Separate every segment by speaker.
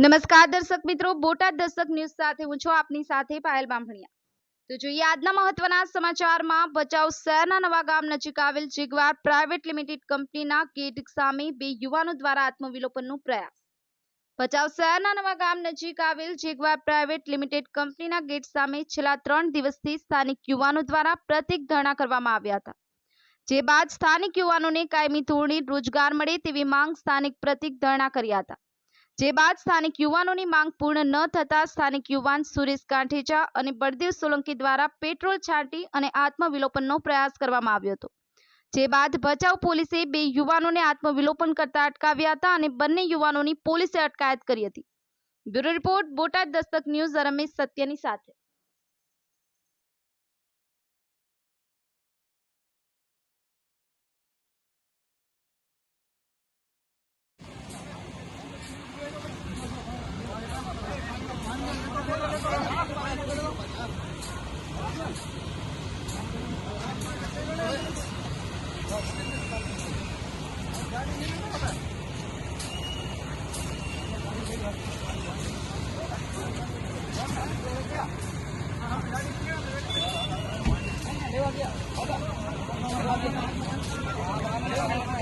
Speaker 1: નમસ્કાર દર્શક મિત્રો, બોટાદ દસ્તક ન્યૂઝ સાથે હું છું આપની સાથે પાયલ બામણિયા। તો જોઈએ આજના મહત્વના સમાચારમાં। ભચાઉ શહેરના નવા ગામ નજીક આવેલ જેગવાર પ્રાઇવેટ લિમિટેડ કંપનીના ગેટ સામે બે યુવાનો દ્વારા આત્મવિલોપનનો પ્રયાસ। ભચાઉ શહેરના નવા ગામ નજીક આવેલ જેગવાર પ્રાઇવેટ લિમિટેડ કંપનીના ગેટ સામે છેલ્લા 3 દિવસથી સ્થાનિક યુવાનો દ્વારા પ્રતિક ધરણા કરવામાં આવ્યા હતા। જે બાદ સ્થાનિક યુવાનોને કાયમી ધોરણે રોજગાર મળે તેવી માંગ સ્થાનિક પ્રતિક ધરણા કર્યા હતા। જે બાદ સ્થાનિક યુવાનોની માંગ પૂર્ણ ન થતા સ્થાનિક યુવાન સુરેશ કાંઠેચા અને બળદેવ સોલંકી દ્વારા પેટ્રોલ છાંટી અને આત્મવિલોપનનો પ્રયાસ કરવામાં આવ્યો હતો। જે બાદ ભચાઉ પોલીસે બે યુવાનોને આત્મવિલોપન કરતા અટકાવ્યા હતા અને બંને યુવાનોની પોલીસે અટકાયત કરી હતી। Bureau report, Botad Dastak news, Ramesh સત્યની સાથે।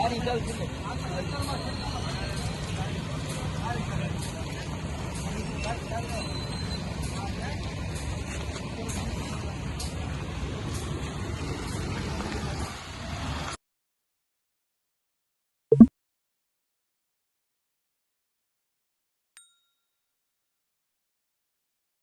Speaker 2: गाड़ी चल